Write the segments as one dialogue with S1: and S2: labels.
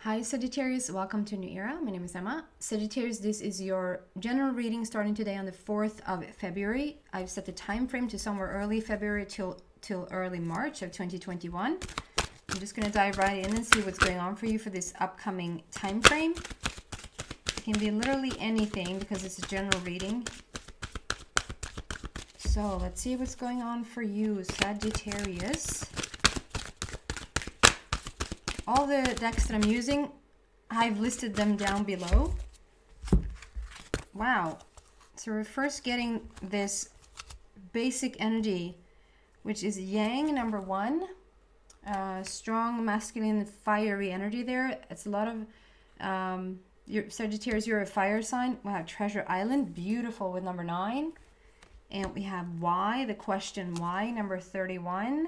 S1: Hi Sagittarius, welcome to New Era. My name is Emma. Sagittarius, this is your general reading starting today on the 4th of February. I've set the time frame to somewhere early February till early March of 2021. I'm just going to dive right in and see what's going on for you for this upcoming time frame. It can be literally anything because it's a general reading. So let's see what's going on for you, Sagittarius. All the decks that I'm using, I've listed them down below. Wow. So we're first getting this basic energy, which is Yang, number 1. Strong, masculine, fiery energy there. It's a lot of, Sagittarius, you're a fire sign. We have Treasure Island, beautiful with number 9. And we have why, the question why, number 31.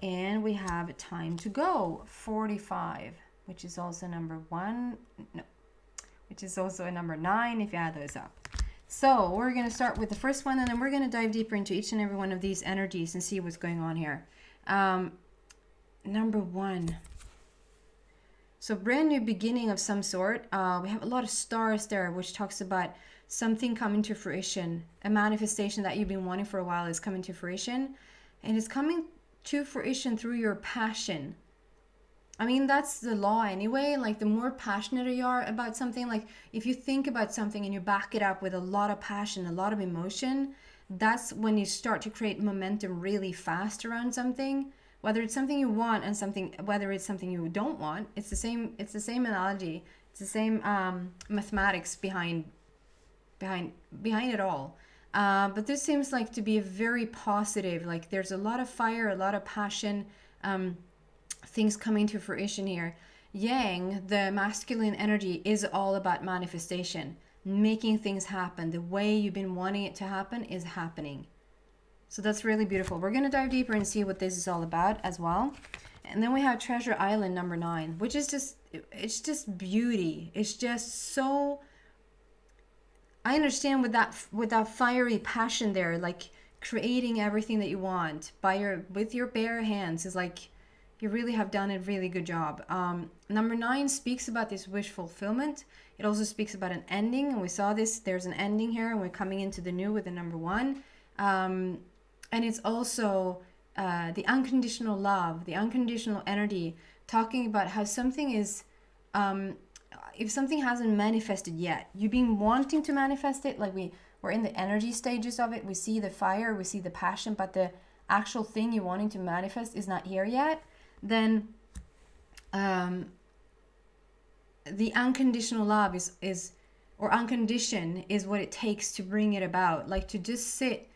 S1: And we have time to go, 45, which is also number 1, no, which is also a number 9 if you add those up. So we're going to start with the first one, and then we're going to dive deeper into each and every one of these energies and see what's going on here. Number 1. So brand new beginning of some sort. We have a lot of stars there, which talks about something coming to fruition. A manifestation that you've been wanting for a while is coming to fruition. And it's coming to fruition through your passion. I mean, that's the law anyway. Like, the more passionate you are about something, like if you think about something and you back it up with a lot of passion, a lot of emotion, that's when you start to create momentum really fast around something. Whether it's something you want and whether it's something you don't want, it's the same analogy. It's the same mathematics behind it all. But this seems like to be a very positive, like there's a lot of fire, a lot of passion, things coming to fruition here. Yang, the masculine energy, is all about manifestation, making things happen. The way you've been wanting it to happen is happening. So that's really beautiful. We're going to dive deeper and see what this is all about as well. And then we have Treasure Island, number 9, which is it's just beauty. It's just so... I understand with that fiery passion there, like creating everything that you want with your bare hands, is like you really have done a really good job. Number 9 speaks about this wish fulfillment. It also speaks about an ending, and we saw this. There's an ending here, and we're coming into the new with the number 1. And it's also the unconditional love, the unconditional energy, talking about how something is... if something hasn't manifested yet, you've been wanting to manifest it, like we're in the energy stages of it. We see the fire, we see the passion, but the actual thing you're wanting to manifest is not here yet. Then the unconditional love is or unconditioned is what it takes to bring it about. Like to just sit,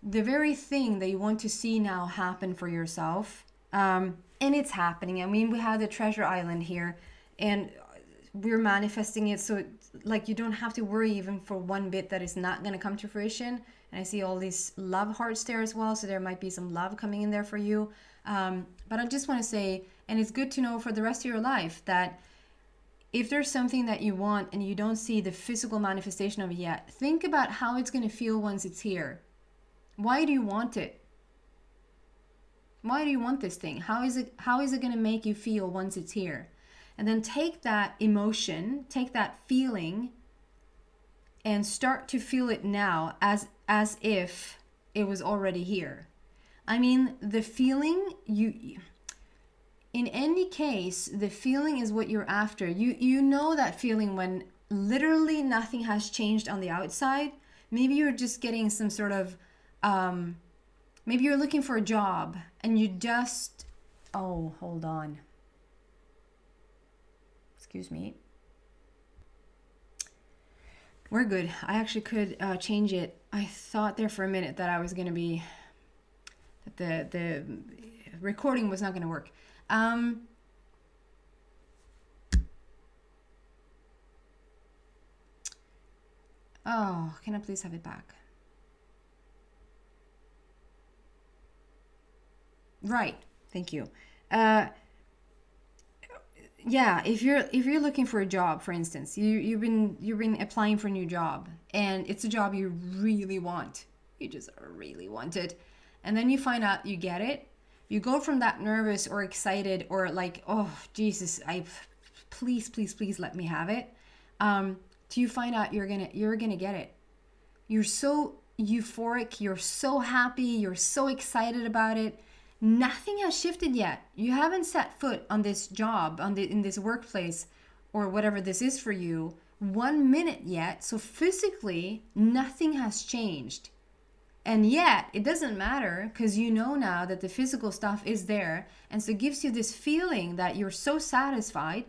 S1: the very thing that you want to see now happen for yourself. And it's happening. I mean, we have the Treasure Island here, and we're manifesting it, so like you don't have to worry even for one bit that it's not going to come to fruition. And I see all these love hearts there as well, so there might be some love coming in there for you. But I just want to say, and it's good to know for the rest of your life, that if there's something that you want and you don't see the physical manifestation of it yet, think about how it's going to feel once it's here. Why do you want it? Why do you want this thing? How is it going to make you feel once it's here? And then take that emotion, take that feeling, and start to feel it now as if it was already here. I mean, the feeling, in any case, the feeling is what you're after. You know that feeling when literally nothing has changed on the outside. Maybe you're just getting some sort of, maybe you're looking for a job and you just, oh, hold on. Excuse me. We're good. I actually could change it. I thought there for a minute that I was going to be, that the recording was not going to work. Oh, can I please have it back? Right. Thank you. Yeah, if you're looking for a job, for instance, you've been applying for a new job, and it's a job you really want. You just really want it. And then you find out you get it. You go from that nervous or excited or like, oh Jesus, please, please, please let me have it. To you find out you're gonna get it. You're so euphoric, you're so happy, you're so excited about it. Nothing has shifted yet. You haven't set foot on this job, in this workplace, or whatever this is for you, 1 minute yet. So physically, nothing has changed. And yet, it doesn't matter, because you know now that the physical stuff is there. And so it gives you this feeling that you're so satisfied.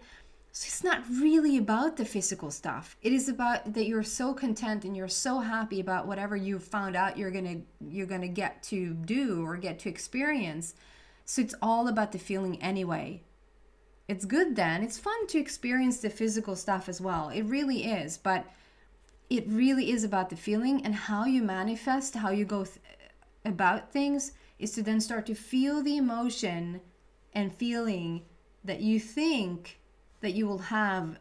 S1: So it's not really about the physical stuff. It is about that you're so content and you're so happy about whatever you found out you're gonna get to do or get to experience. So it's all about the feeling anyway. It's good then. It's fun to experience the physical stuff as well. It really is. But it really is about the feeling, and how you manifest, how you go about things is to then start to feel the emotion and feeling that you think that you will have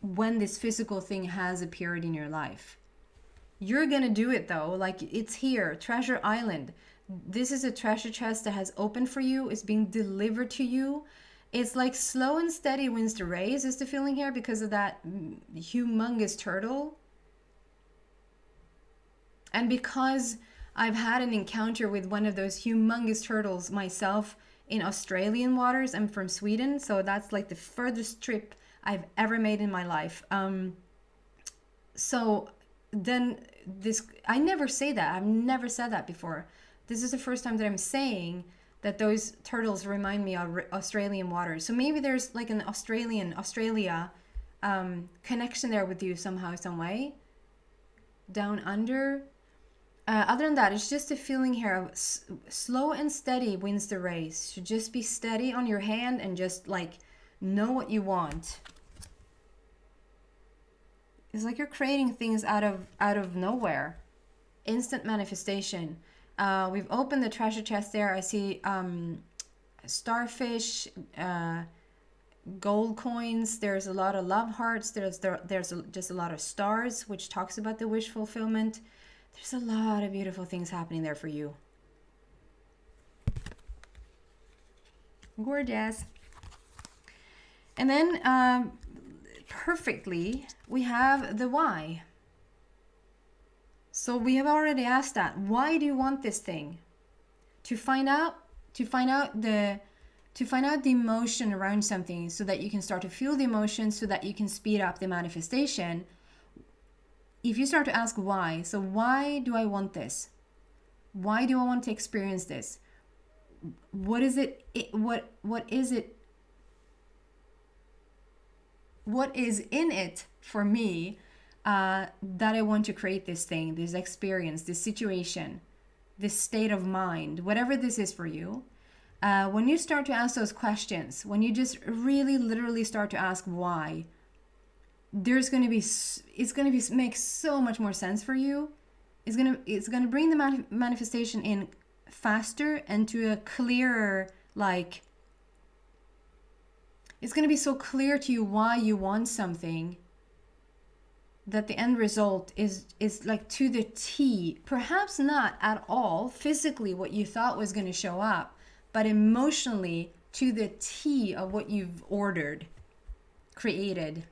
S1: when this physical thing has appeared in your life. You're gonna do it though. Like, it's here, Treasure Island. This is a treasure chest that has opened for you. It's being delivered to you. It's like slow and steady wins the race is the feeling here, because of that humongous turtle. And because I've had an encounter with one of those humongous turtles myself in Australian waters. I'm from Sweden, so that's like the furthest trip I've ever made in my life. So then I never say that. I've never said that before. This is the first time that I'm saying that those turtles remind me of Australian waters. So maybe there's like an Australia connection there with you somehow, some way. Down under. Other than that, it's just a feeling here of slow and steady wins the race. Should just be steady on your hand and just like know what you want. It's like you're creating things out of nowhere. Instant manifestation. We've opened the treasure chest there. I see starfish, gold coins. There's a lot of love hearts. There's just a lot of stars, which talks about the wish fulfillment. There's a lot of beautiful things happening there for you. Gorgeous. And then perfectly, we have the why. So we have already asked that. Why do you want this thing? To find out the emotion around something, so that you can start to feel the emotion, so that you can speed up the manifestation. If you start to ask why, so why do I want this? Why do I want to experience this? What is it? What is it? What is in it for me that I want to create this thing, this experience, this situation, this state of mind, whatever this is for you? When you start to ask those questions, when you just really literally start to ask why, it's going to make so much more sense for you. It's going to bring the manifestation in faster and to a clearer, like, it's going to be so clear to you why you want something, that the end result is like to the T. Perhaps not at all physically what you thought was going to show up, but emotionally to the T of what you've ordered, created.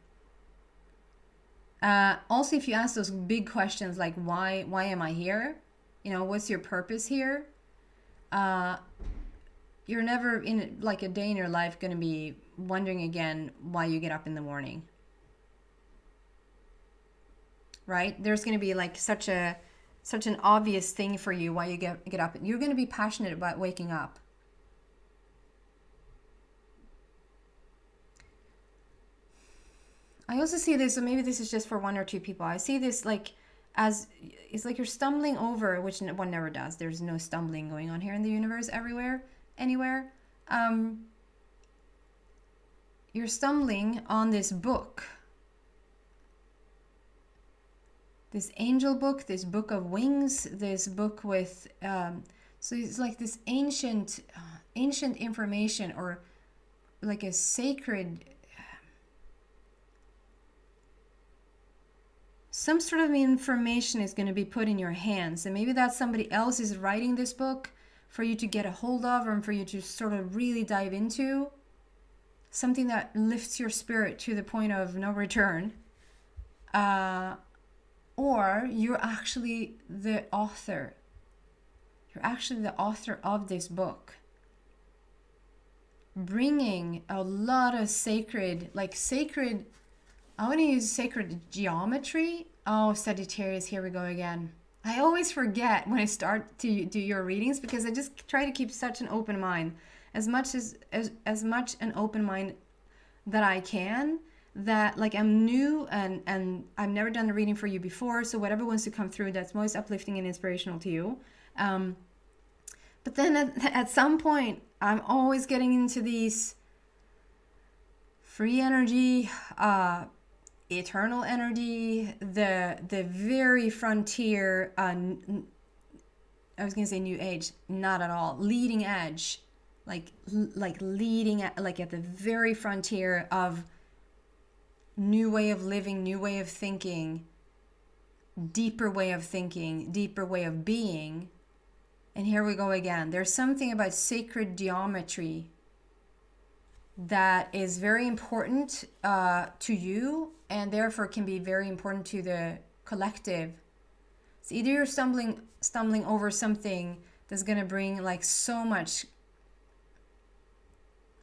S1: Also, if you ask those big questions like why am I here? What's your purpose here? You're never in like a day in your life going to be wondering again why you get up in the morning. Right? There's going to be like such an obvious thing for you why you get up. You're going to be passionate about waking up. I also see this, so maybe this is just for one or two people. I see this like as it's like you're stumbling over, which one never does. There's no stumbling going on here in the universe, anywhere. You're stumbling on this book. This angel book, this book of wings, this book with, so it's like this ancient information, or like a sacred, some sort of information is going to be put in your hands. And maybe that somebody else is writing this book for you to get a hold of, or for you to sort of really dive into, something that lifts your spirit to the point of no return, or you're actually the author. You're actually the author of this book, bringing a lot of sacred, I want to use sacred geometry. Oh, Sagittarius, here we go again. I always forget when I start to do your readings, because I just try to keep such an open mind, as much an open mind that I can, that like I'm new and I've never done a reading for you before, so whatever wants to come through, that's most uplifting and inspirational to you. But then at some point, I'm always getting into these free energy, eternal energy, the very frontier, I was going to say new age, not at all, leading edge, like leading at, like at the very frontier of new way of living, new way of thinking, deeper way of thinking, deeper way of being. And here we go again. There's something about sacred geometry that is very important to you, and therefore can be very important to the collective. So either you're stumbling over something that's going to bring like so much,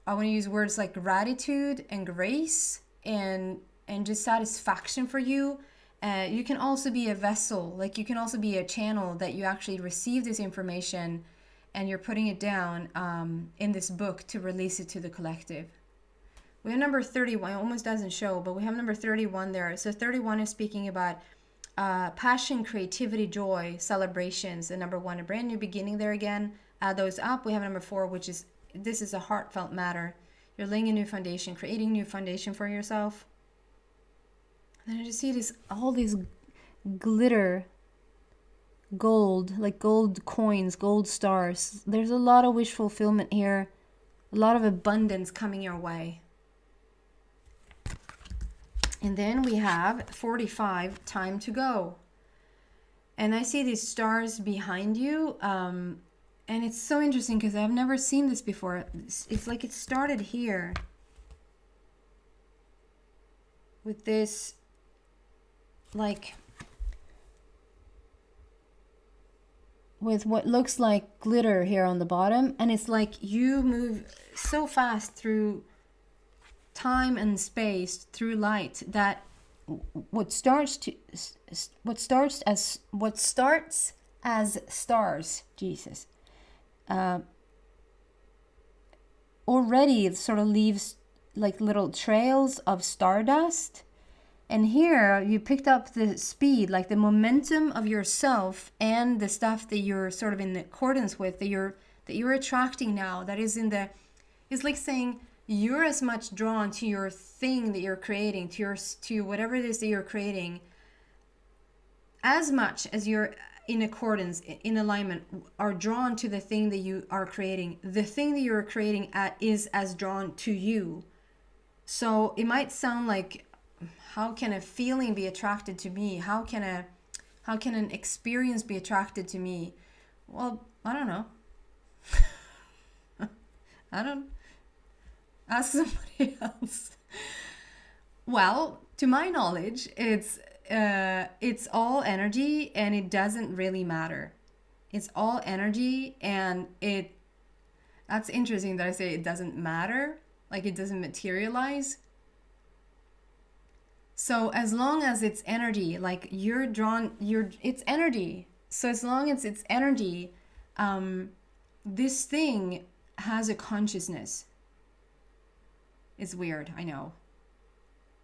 S1: I want to use words like gratitude and grace and just satisfaction for you. You can also be a vessel, like you can also be a channel that you actually receive this information and you're putting it down in this book to release it to the collective. We have number 31, it almost doesn't show, but we have number 31 there. So 31 is speaking about passion, creativity, joy, celebrations. And number 1, a brand new beginning there again. Add those up. We have number 4, which is, this is a heartfelt matter. You're laying a new foundation, creating a new foundation for yourself. And I just see this, all these glitter, gold, like gold coins, gold stars. There's a lot of wish fulfillment here, a lot of abundance coming your way. And then we have 45, time to go. And I see these stars behind you. And it's so interesting because I've never seen this before. It's like it started here with this, like, with what looks like glitter here on the bottom. And it's like you move so fast through time and space, through light, that what starts as stars, Jesus, already it sort of leaves like little trails of stardust. And here you picked up the speed, like the momentum of yourself and the stuff that you're sort of in accordance with, that you're attracting now, that is it's like saying you're as much drawn to your thing that you're creating, to whatever it is that you're creating, as much as you're in accordance, in alignment, are drawn to the thing that you are creating. The thing that you're creating is as drawn to you. So it might sound like, how can a feeling be attracted to me? How can an experience be attracted to me? Well, I don't know. I don't. Ask somebody else. Well, to my knowledge, it's all energy, and it doesn't really matter. It's all energy, and that's interesting that I say it doesn't matter, like it doesn't materialize. So as long as it's energy, like it's energy. So as long as it's energy, this thing has a consciousness. It's weird, I know.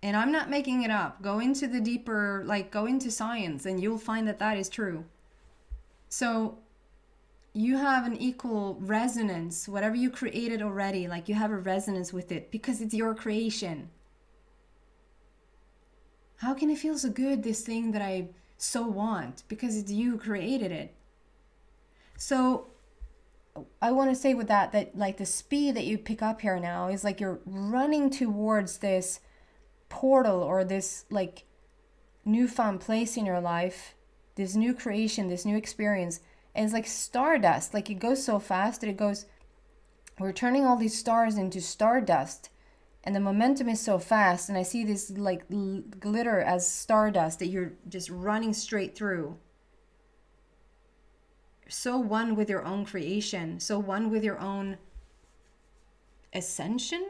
S1: And I'm not making it up. Go into the deeper, go into science, and you'll find that is true. So you have an equal resonance, whatever you created already, like you have a resonance with it because it's your creation. How can it feel so good, this thing that I so want? Because it's you who created it. So I want to say with that like the speed that you pick up here now is like you're running towards this portal, or this like newfound place in your life, this new creation, this new experience, And it's like stardust. Like it goes so fast that it goes, we're turning all these stars into stardust. And the momentum is so fast. And I see this like glitter as stardust that you're just running straight through. So one with your own creation. So one with your own ascension.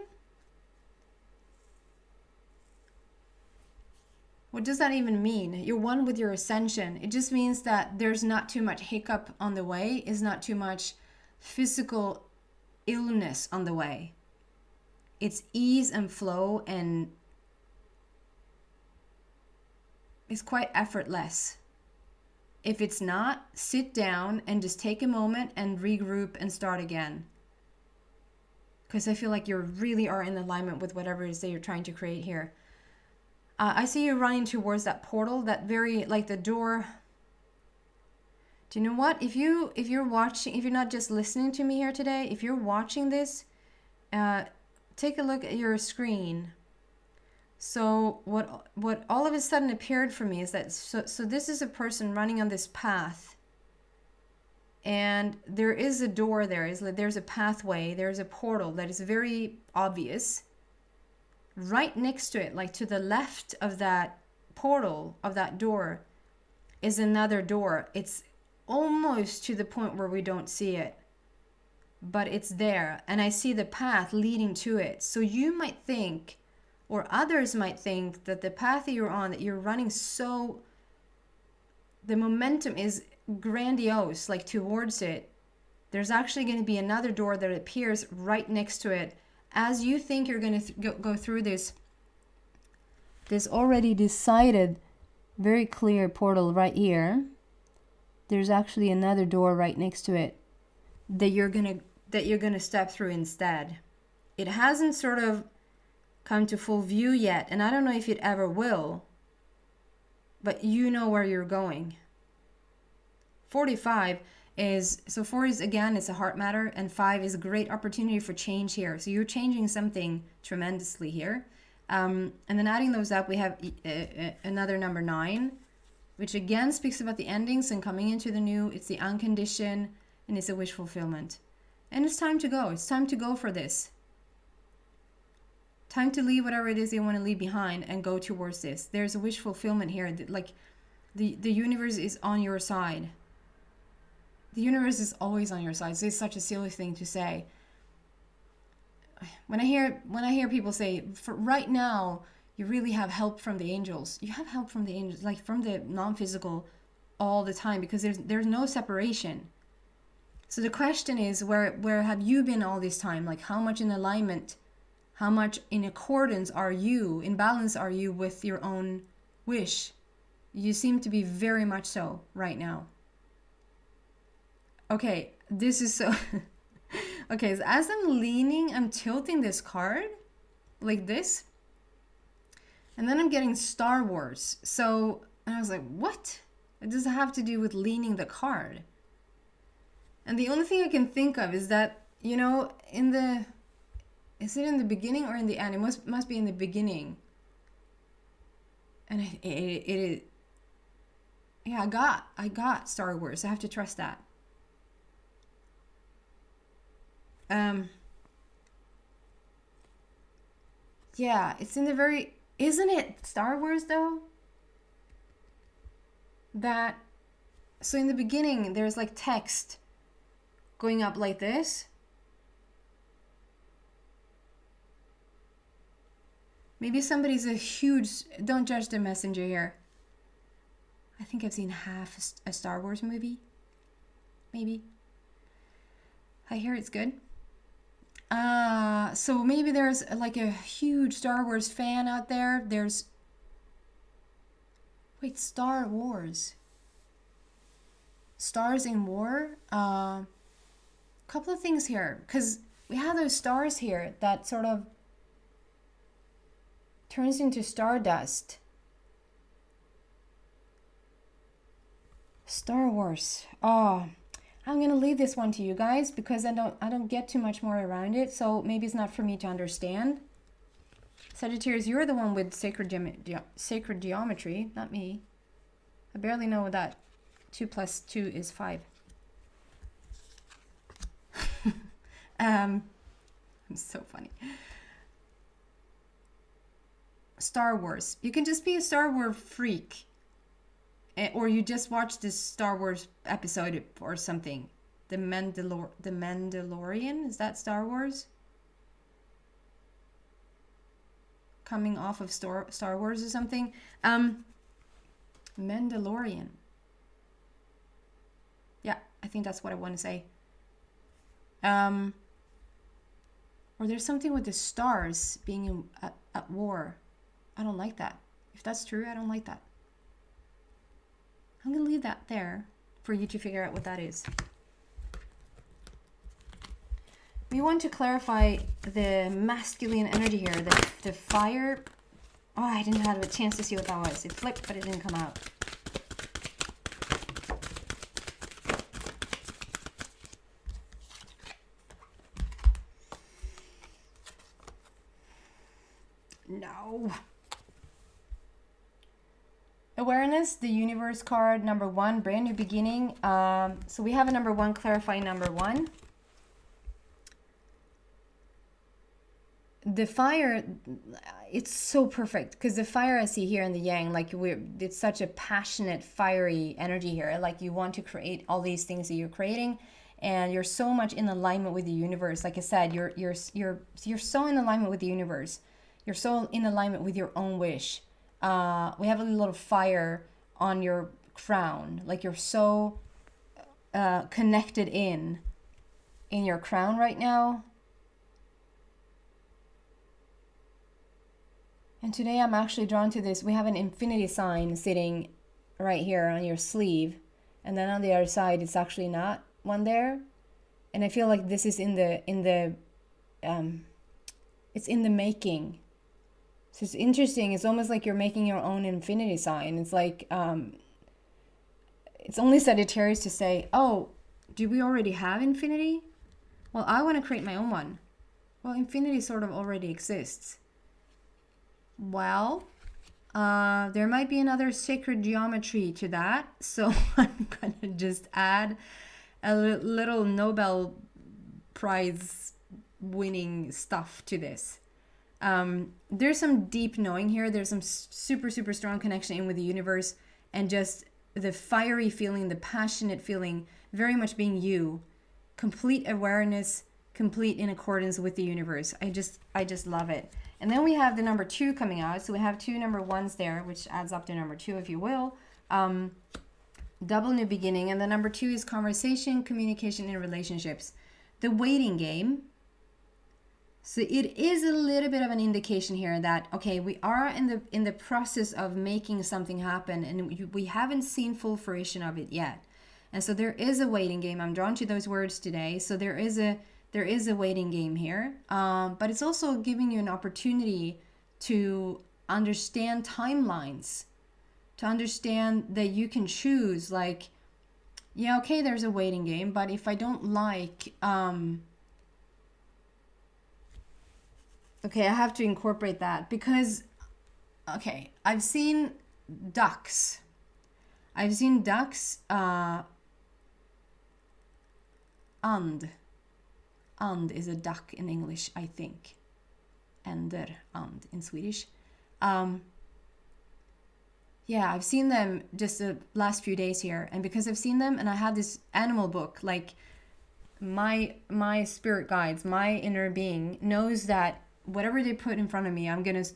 S1: What does that even mean? You're one with your ascension. It just means that there's not too much hiccup on the way. Is not too much physical illness on the way. It's ease and flow, and it's quite effortless. If it's not, sit down and just take a moment and regroup and start again. Because I feel like you really are in alignment with whatever it is that you're trying to create here. I see you running towards that portal, that very, like the door. Do you know what? If you're watching, if you're not just listening to me here today, if you're watching this, take a look at your screen. So what all of a sudden appeared for me is that, so this is a person running on this path. And there is a door there. There's a pathway. There's a portal that is very obvious. Right next to it, like to the left of that portal, of that door, is another door. It's almost to the point where we don't see it, but it's there. And I see the path leading to it. So you might think, or others might think, that the path that you're on, that you're running, so the momentum is grandiose, like towards it. There's actually going to be another door that appears right next to it. As you think you're going to go through this already decided, very clear portal right here, there's actually another door right next to it that you're gonna step through instead. It hasn't sort of come to full view yet, and I don't know if it ever will, but you know where you're going. 45 is, so 4 is, again, it's a heart matter, and 5 is a great opportunity for change here. So you're changing something tremendously here. And then adding those up, we have another number 9, which again speaks about the endings and coming into the new. It's the unconditioned, and it's a wish fulfillment. And it's time to go. It's time to go for this. Time to leave whatever it is you want to leave behind and go towards this. There's a wish fulfillment here. Like the universe is on your side. The universe is always on your side. So it's such a silly thing to say. When I hear people say, for right now, you really have help from the angels. You have help from the angels, like from the non-physical, all the time, because there's no separation. So the question is, where have you been all this time? Like, how much in alignment, how much in accordance are you, in balance are you with your own wish? You seem to be very much so right now. Okay, this is so... Okay, so as I'm leaning, I'm tilting this card like this. And then I'm getting Star Wars. So, and I was like, what? It does have to do with leaning the card. And the only thing I can think of is that, you know, is it in the beginning or in the end? It must be in the beginning. And it yeah, I got Star Wars. I have to trust that. Yeah, it's in the very, isn't it Star Wars though? That, so in the beginning, there's like text going up like this. Maybe somebody's a huge, don't judge the messenger here. I think I've seen half a Star Wars movie. Maybe. I hear it's good. So maybe there's like a huge Star Wars fan out there. Wait, Star Wars. Stars in War. Couple of things here, because we have those stars here that sort of turns into stardust. Star Wars. Oh, I'm gonna leave this one to you guys because I don't get too much more around it, so maybe it's not for me to understand. Sagittarius, you're the one with sacred geometry, not me. I barely know that 2 + 2 is 5. It's so funny. Star Wars. You can just be a Star Wars freak. Or you just watch this Star Wars episode or something. The Mandalorian? Is that Star Wars? Coming off of Star Wars or something? Mandalorian. Yeah, I think that's what I want to say. Or there's something with the stars being at war. I don't like that. If that's true, I don't like that. I'm going to leave that there for you to figure out what that is. We want to clarify the masculine energy here. The fire. Oh, I didn't have a chance to see what that was. It flipped, but it didn't come out. No. Awareness, the universe card, number 1, brand new beginning. So we have a number 1, clarifying number 1. The fire, it's so perfect because the fire I see here in the yang, like it's such a passionate, fiery energy here. Like you want to create all these things that you're creating, and you're so much in alignment with the universe. Like I said, you're so in alignment with the universe. You're so in alignment with your own wish. We have a little fire on your crown, like you're so connected in your crown right now. And today I'm actually drawn to this. We have an infinity sign sitting right here on your sleeve, and then on the other side it's actually not one there. And I feel like this is it's in the making. So it's interesting. It's almost like you're making your own infinity sign. It's like, it's only Sagittarius to say, oh, do we already have infinity? Well, I want to create my own one. Well, infinity sort of already exists. Well, there might be another sacred geometry to that. So I'm going to just add a little Nobel Prize winning stuff to this. There's some deep knowing here. There's some super, super strong connection in with the universe, and just the fiery feeling, the passionate feeling, very much being you, complete awareness, complete in accordance with the universe. I just love it. And then we have the number 2 coming out. So we have 2 number 1s there, which adds up to number 2, if you will. Double new beginning. And the number 2 is conversation, communication, and relationships. The waiting game. So it is a little bit of an indication here that, okay, we are in the process of making something happen, and we haven't seen full fruition of it yet. And so there is a waiting game. I'm drawn to those words today. So there is a waiting game here, but it's also giving you an opportunity to understand timelines, to understand that you can choose, like, yeah, okay, there's a waiting game, but if I don't like, okay, I have to incorporate that because, okay, I've seen ducks. And is a duck in English, I think. Ender, and in Swedish. Yeah, I've seen them just the last few days here. And because I've seen them and I have this animal book, like my spirit guides, my inner being knows that whatever they put in front of me, I'm going to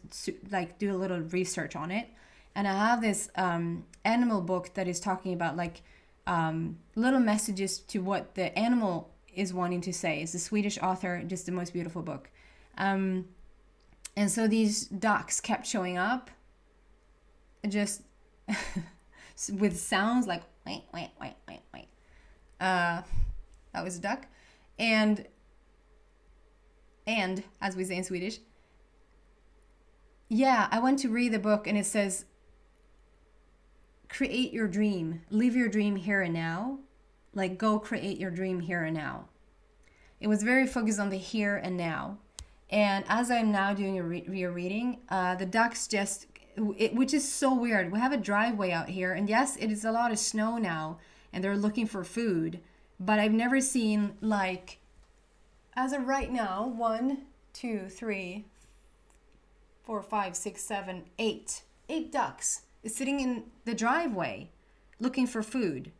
S1: like do a little research on it. And I have this animal book that is talking about like little messages to what the animal is wanting to say. It's a Swedish author, just the most beautiful book. And so these ducks kept showing up just with sounds like wait. That was a duck. And as we say in Swedish, yeah, I went to read the book and it says, create your dream, live your dream here and now. Like, go create your dream here and now. It was very focused on the here and now. And as I'm now doing your reading, the ducks just, which is so weird. We have a driveway out here, and yes, it is a lot of snow now, and they're looking for food. But I've never seen like As of right now, 1, 2, 3, 4, 5, 6, 7, 8. 8 ducks is sitting in the driveway looking for food.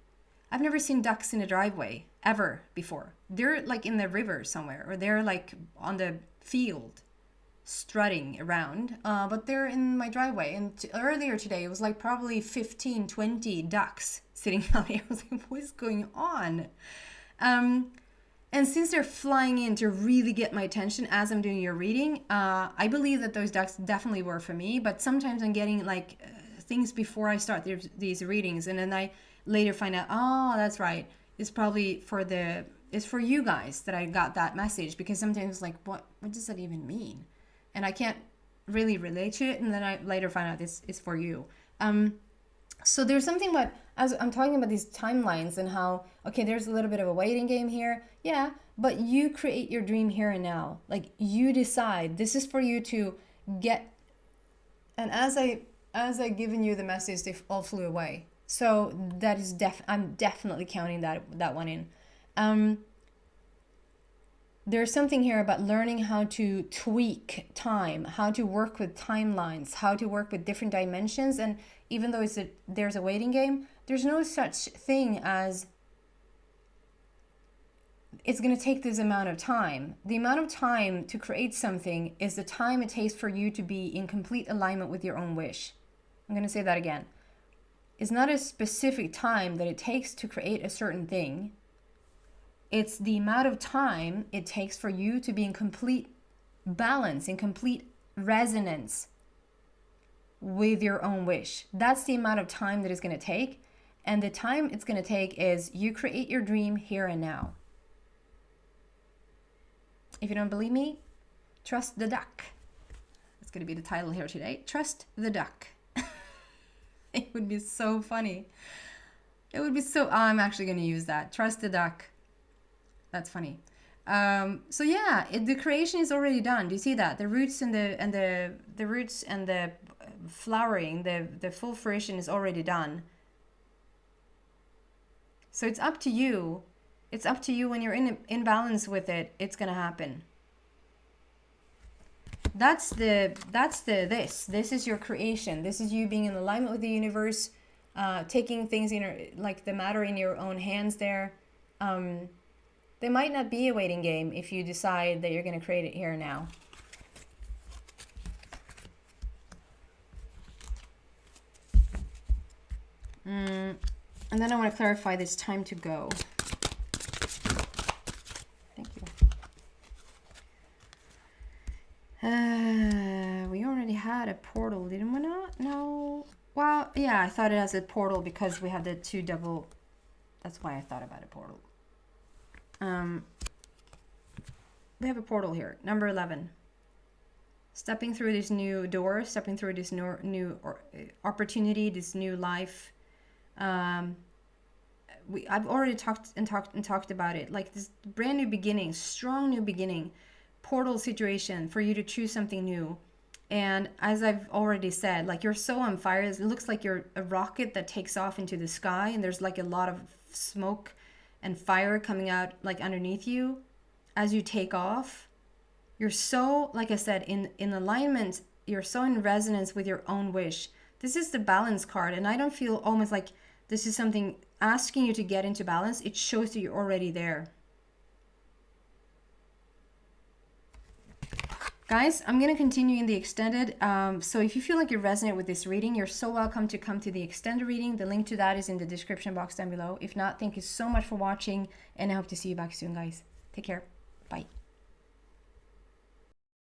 S1: I've never seen ducks in a driveway ever before. They're like in the river somewhere, or they're like on the field strutting around, but they're in my driveway. And earlier today it was like probably 15, 20 ducks sitting out here. I was like, what is going on? And since they're flying in to really get my attention as I'm doing your reading, I believe that those ducks definitely were for me. But sometimes I'm getting like things before I start these readings, and then I later find out, oh, that's right. It's probably it's for you guys that I got that message, because sometimes it's like, what does that even mean? And I can't really relate to it, and then I later find out this is for you. So there's something about, as I'm talking about these timelines and how, okay, there's a little bit of a waiting game here. Yeah, but you create your dream here and now. Like, you decide this is for you to get. And as I given you the message, they all flew away. So that is I'm definitely counting that one in. There's something here about learning how to tweak time, how to work with timelines, how to work with different dimensions. And even though there's a waiting game, there's no such thing as it's going to take this amount of time. The amount of time to create something is the time it takes for you to be in complete alignment with your own wish. I'm going to say that again. It's not a specific time that it takes to create a certain thing. It's the amount of time it takes for you to be in complete balance, in complete resonance with your own wish. That's the amount of time that it's going to take. And the time it's going to take is you create your dream here and now. If you don't believe me, trust the duck. That's going to be the title here today. Trust the duck. It would be so funny. It would be so, I'm actually going to use that. Trust the duck. That's funny. So yeah, the creation is already done. Do you see that? The roots and the roots and the flowering, the full fruition is already done. So it's up to you. It's up to you. When you're in balance with it, it's gonna happen. This is your creation. This is you being in alignment with the universe, taking things like the matter in your own hands there. There might not be a waiting game if you decide that you're going to create it here and now. And then I want to clarify this time to go. Thank you. We already had a portal, didn't we not? No. Well, yeah, I thought it has a portal because we have the 2 double. That's why I thought about a portal. We have a portal here, number 11. Stepping through this new door, stepping through this new opportunity, this new life. I've already talked about it, like this brand new beginning, strong new beginning, portal situation for you to choose something new. And as I've already said, like, you're so on fire. It looks like you're a rocket that takes off into the sky, and there's like a lot of smoke and fire coming out like underneath you as you take off. You're so, like I said, in alignment. You're so in resonance with your own wish. This is the balance card, and I don't feel almost like this is something asking you to get into balance. It shows that you're already there. Guys, I'm going to continue in the extended. So if you feel like you resonate with this reading, you're so welcome to come to the extended reading. The link to that is in the description box down below. If not, thank you so much for watching, and I hope to see you back soon, guys. Take care. Bye.